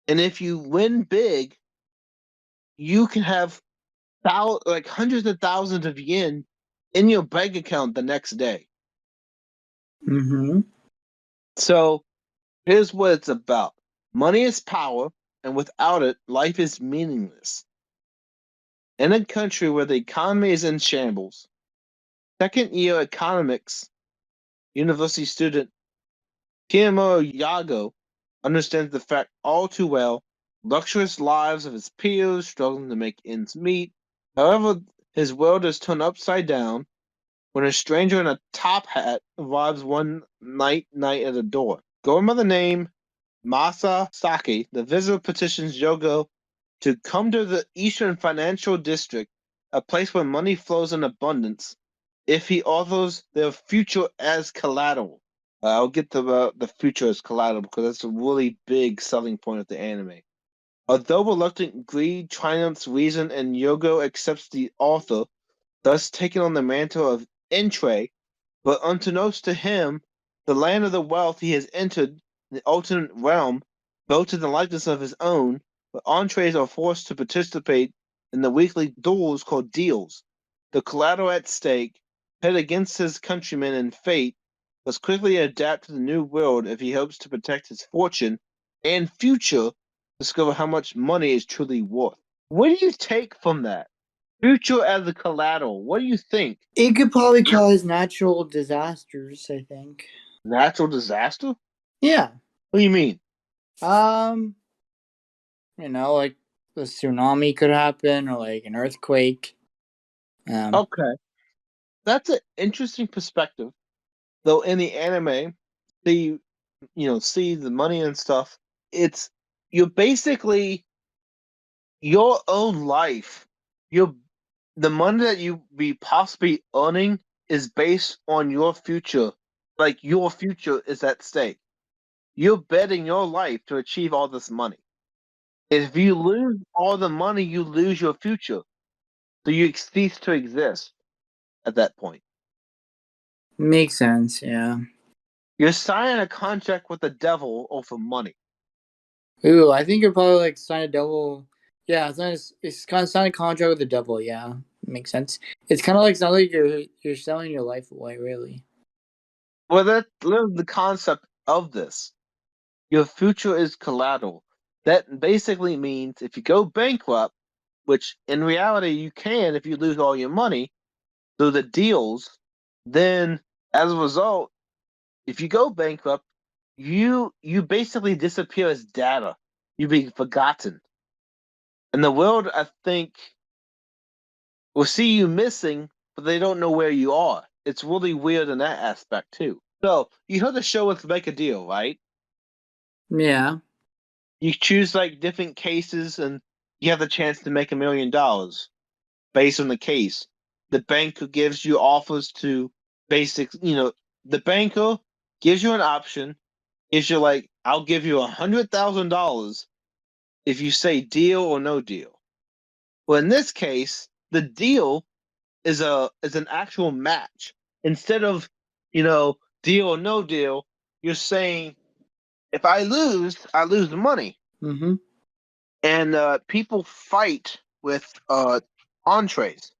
And if you win big, you can have hundreds of thousands of yen in your bank account the next day. Mm-hmm. So here's what it's about. Money is power, and without it, life is meaningless. In a country where the economy is in shambles, second year economics university student Kimo Yago understands the fact all too well, luxurious lives of his peers struggling to make ends meet. However, his world is turned upside down. when a stranger in a top hat arrives one night at the door. Going by the name Masa Saki, the visitor petitions Yogo to come to the Eastern Financial District, a place where money flows in abundance, if he offers their future as collateral. I'll get to the future as collateral because that's a really big selling point of the anime. Although reluctant, greed triumphs reason and Yogo accepts the offer, thus taking on the mantle of Entree, but unbeknownst to him, the land of the wealth he has entered, the alternate realm, built in the likeness of his own, but entrees are forced to participate in the weekly duels called deals. The collateral at stake, pit against his countrymen and fate, must quickly adapt to the new world if he hopes to protect his fortune and future, discover how much money is truly worth. What do you take from that? Future as a collateral. What do you think? It could probably cause natural disasters, I think. Natural disaster? Yeah. What do you mean? Like a tsunami could happen or like an earthquake. Okay. That's an interesting perspective. Though in the anime, see the money and stuff, you're basically your own life. The money that you be possibly earning is based on your future. Like your future is at stake. You're betting your life to achieve all this money. If you lose all the money, you lose your future. So you cease to exist at that point. Makes sense, yeah. You're signing a contract with the devil over money. Ooh, I think you're probably like sign a devil. Yeah, it's kind of sign a contract with the devil. Yeah, makes sense. It's kind of like not like you're selling your life away, really. Well, that's literally the concept of this. Your future is collateral. That basically means if you go bankrupt, which in reality you can if you lose all your money through the deals, then as a result, if you go bankrupt, you basically disappear as data. You be forgotten. And the world, I think, will see you missing, but they don't know where you are. It's really weird in that aspect too. So you heard the show with Make a Deal, right? Yeah. You choose like different cases and you have the chance to make $1 million based on the case. The banker gives you offers to the banker gives you an option. If you're like, I'll give you $100,000 if you say deal or no deal. Well, in this case, the deal is an actual match. Instead of, deal or no deal, you're saying if I lose the money. Mm-hmm. And people fight with entrees.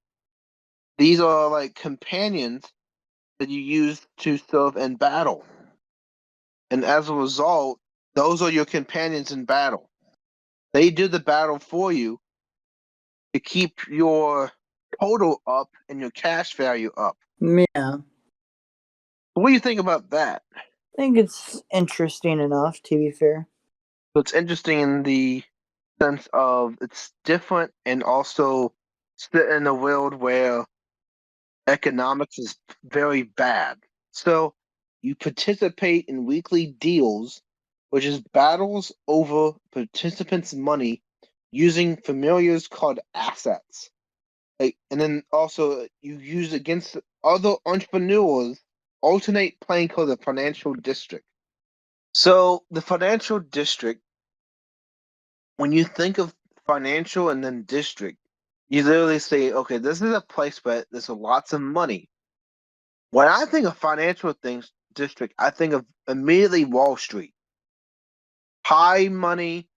These are like companions that you use to serve in battle. And as a result, those are your companions in battle. They do the battle for you to keep your total up and your cash value up. Yeah. What do you think about that? I think it's interesting enough, to be fair. So it's interesting in the sense of it's different and also sit in a world where economics is very bad. So you participate in weekly deals, which is battles over participants' money using familiars called assets. And then also you use against other entrepreneurs, alternate playing called the financial district. So the financial district, when you think of financial and then district, you literally say, okay, this is a place where there's lots of money. When I think of financial things district, I think of immediately Wall Street. High money,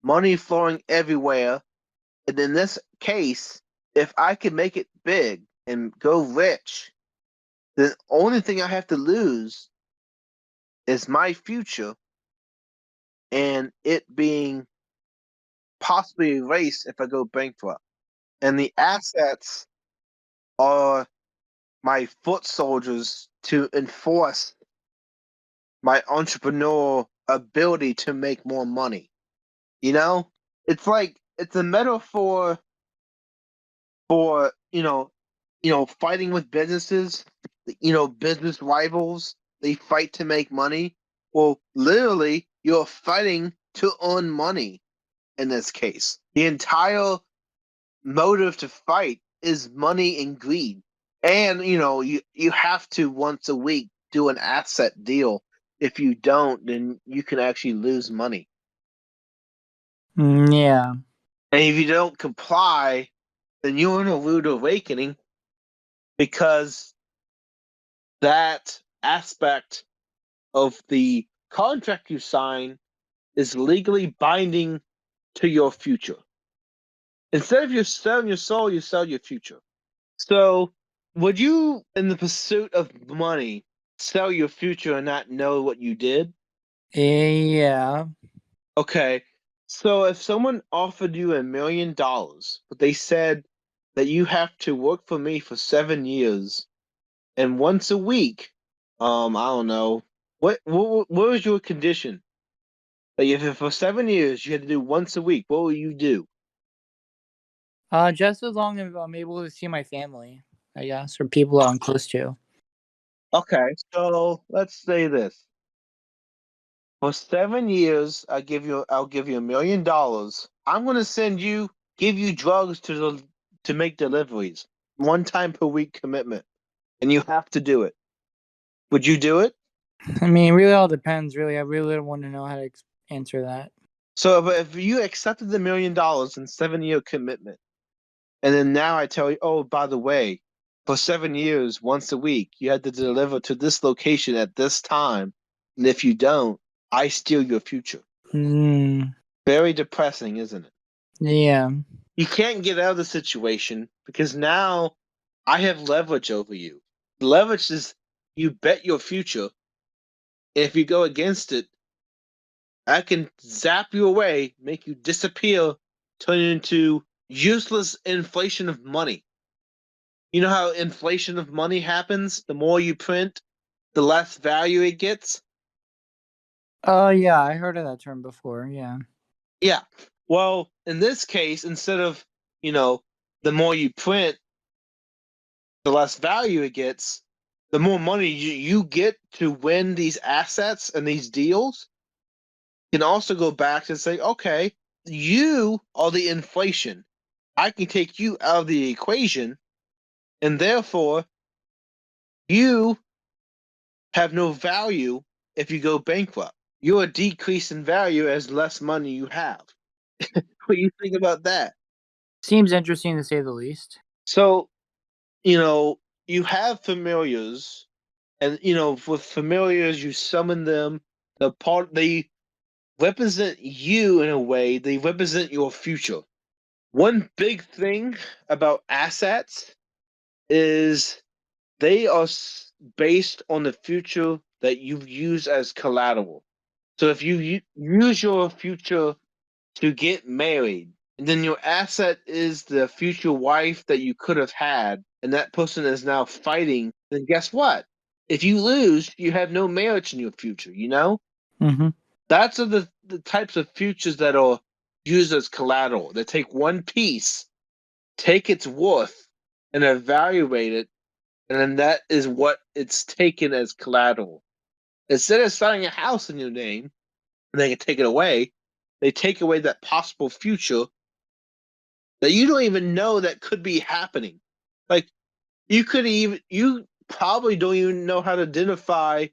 money flowing everywhere. And in this case, if I can make it big and go rich, the only thing I have to lose is my future and it being possibly erased if I go bankrupt. And the assets are my foot soldiers to enforce my entrepreneurial ability to make more money. It's like it's a metaphor for fighting with businesses, business rivals, they fight to make money. Well, literally, you're fighting to earn money in this case. The entire motive to fight is money and greed. And, you have to once a week do an asset deal. If you don't, then you can actually lose money. Yeah. And if you don't comply, then you're in a rude awakening because that aspect of the contract you sign is legally binding to your future. Instead of you selling your soul, you sell your future. So, would you, in the pursuit of money, sell your future and not know what you did? Yeah. Okay. So, if someone offered you $1 million, but they said that you have to work for me for 7 years and once a week, I don't know, what was your condition? Like if for 7 years you had to do once a week, what will you do? Just as long as I'm able to see my family, I guess, or people I'm close to. Okay, so let's say this. For 7 years, I'll give you $1 million. I'm gonna give you drugs to make deliveries. One time per week commitment. And you have to do it. Would you do it? I mean, it really all depends. Really, I really don't want to know how to answer that. So if you accepted the $1 million in 7 year commitment, and then now I tell you, oh, by the way, for 7 years, once a week, you had to deliver to this location at this time. And if you don't, I steal your future. Mm, Very depressing, isn't it? yeah. You can't get out of the situation because now I have leverage over you. Leverage is you bet your future. If you go against it, I can zap you away, make you disappear, turn you into useless inflation of money. You know how inflation of money happens? The more you print, the less value it gets. Yeah, I heard of that term before. Yeah. Yeah. Well, in this case, instead of, the more you print, the less value it gets, the more money you get to win these assets and these deals, can also go back and say, okay, you are the inflation. I can take you out of the equation, and therefore you have no value if you go bankrupt. You're a decrease in value as less money you have. What do you think about that? Seems interesting to say the least. So, you have familiars, and with familiars, you summon them. They represent you in a way. They represent your future. One big thing about assets is they are based on the future that you use as collateral. So if you use your future to get married, and then your asset is the future wife that you could have had, and that person is now fighting, then guess what? If you lose, you have no marriage in your future, Mm-hmm. That's the types of futures that are used as collateral. They take one piece, take its worth, and evaluate it, and then that is what it's taken as collateral. Instead of selling a house in your name, and they can take it away, they take away that possible future that you don't even know that could be happening. Like you probably don't even know how to identify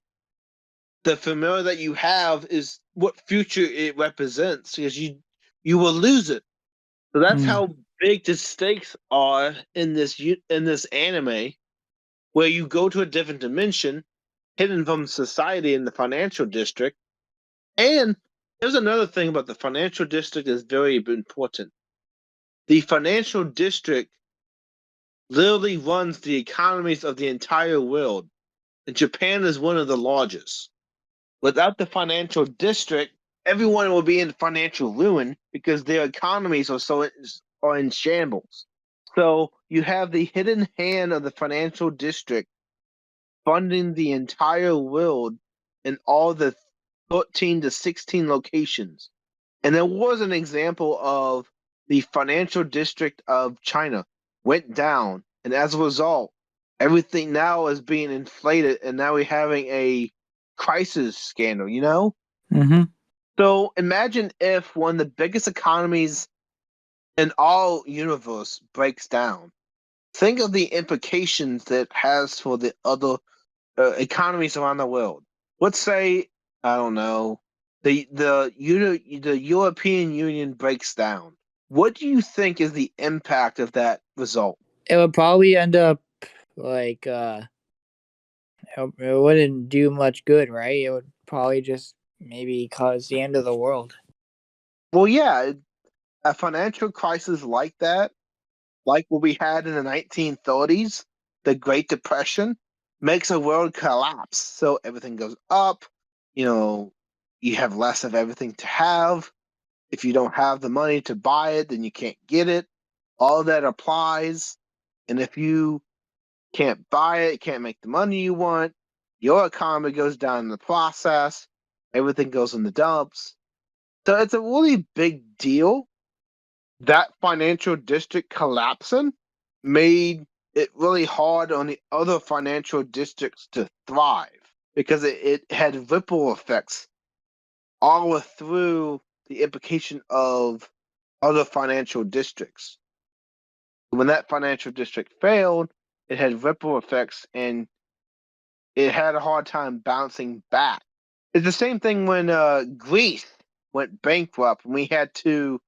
the familiar that you have is what future it represents because you will lose it. So that's Mm. how big the stakes are in this anime, where you go to a different dimension, hidden from society in the financial district. And there's another thing about the financial district is very important. The financial district literally runs the economies of the entire world, and Japan is one of the largest. Without the financial district, everyone will be in financial ruin because their economies are in shambles. So you have the hidden hand of the financial district funding the entire world in all the 13 to 16 locations. And there was an example of the financial district of China went down And as a result, everything now is being inflated, and now we're having a crisis scandal, you know? Mm-hmm. So imagine if one of the biggest economies in all universe breaks down. Think of the implications that it has for the other economies around the world. Let's say, I don't know, the European Union breaks down. What do you think is the impact of that result? It would probably end up like it wouldn't do much good, right? It would probably just maybe cause the end of the world. Well, yeah, a financial crisis like that, like what we had in the 1930s, the Great Depression, makes a world collapse. So everything goes up, you know, you have less of everything to have. If you don't have the money to buy it, then you can't get it. All that applies. And if you can't buy it, can't make the money you want, your economy goes down in the process, everything goes in the dumps. So it's a really big deal. That financial district collapsing made it really hard on the other financial districts to thrive because it had ripple effects all through the implication of other financial districts. When that financial district failed, it had ripple effects and it had a hard time bouncing back. It's the same thing when Greece went bankrupt and we had to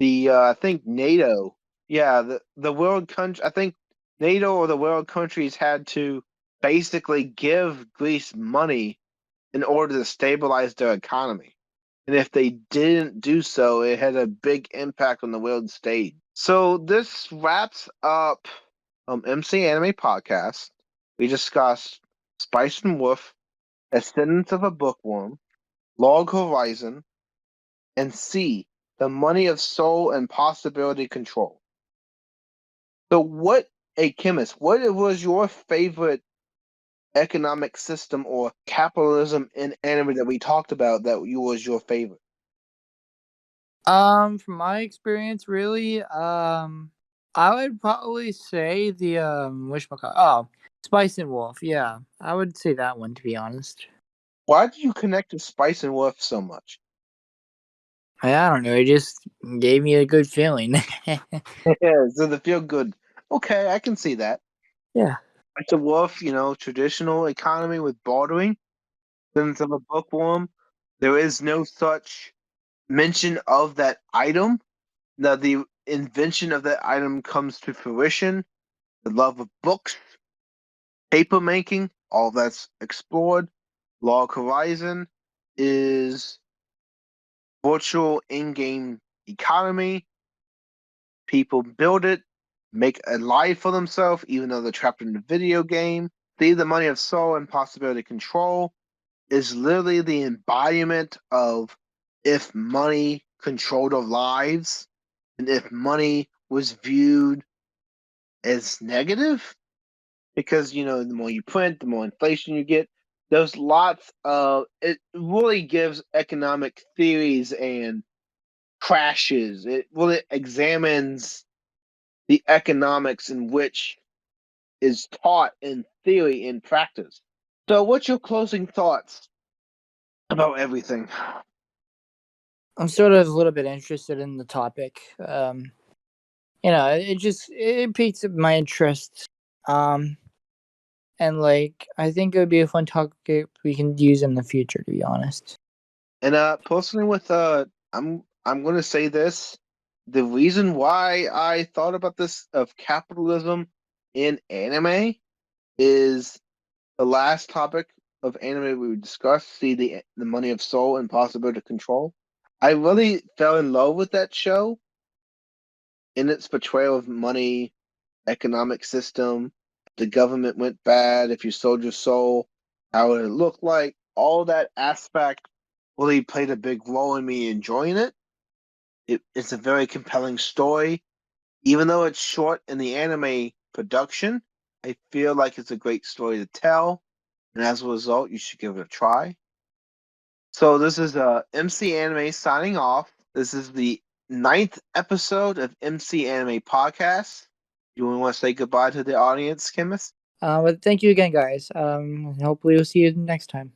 I think NATO, yeah, the world country, I think NATO or the world countries had to basically give Greece money in order to stabilize their economy. And if they didn't do so, it had a big impact on the world stage. So this wraps up MC Anime Podcast. We discussed Spice and Wolf, Ascendance of a Bookworm, Log Horizon, and C, the money of soul and possibility control. So what was your favorite economic system or capitalism in anime that we talked about that was your favorite? From my experience, really, I would probably say the whatchamacallit? Oh, Spice and Wolf. Yeah, I would say that one to be honest. Why did you connect to Spice and Wolf so much? I don't know. It just gave me a good feeling. Yeah, so the feel good. Okay, I can see that. Yeah. Spice and Wolf, traditional economy with bartering. Sense of a bookworm. There is no such mention of that item. Now, the invention of that item comes to fruition. The love of books, paper making, all that's explored. Log Horizon is virtual in-game economy. People build it, make a life for themselves, even though they're trapped in the video game. The money of soul and possibility control is literally the embodiment of if money controlled our lives and if money was viewed as negative, because the more you print, the more inflation you get. There's lots of it really gives economic theories and crashes. It really examines the economics in which is taught in theory and practice. So what's your closing thoughts about everything? I'm sort of a little bit interested in the topic. It piques my interest. Um, and like I think it would be a fun topic we can use in the future. To be honest. And personally with I'm gonna say this. The reason why I thought about this of capitalism in anime is the last topic of anime we discussed, see the money of soul and possibility to control. I really fell in love with that show in its portrayal of money, economic system, the government went bad, if you sold your soul, how would it look like? All that aspect really played a big role in me enjoying it. It's a very compelling story. Even though it's short in the anime production, I feel like it's a great story to tell. And as a result, you should give it a try. So this is MC Anime signing off. This is the ninth episode of MC Anime Podcast. You want to say goodbye to the audience, Chemist? But thank you again, guys. Hopefully we'll see you next time.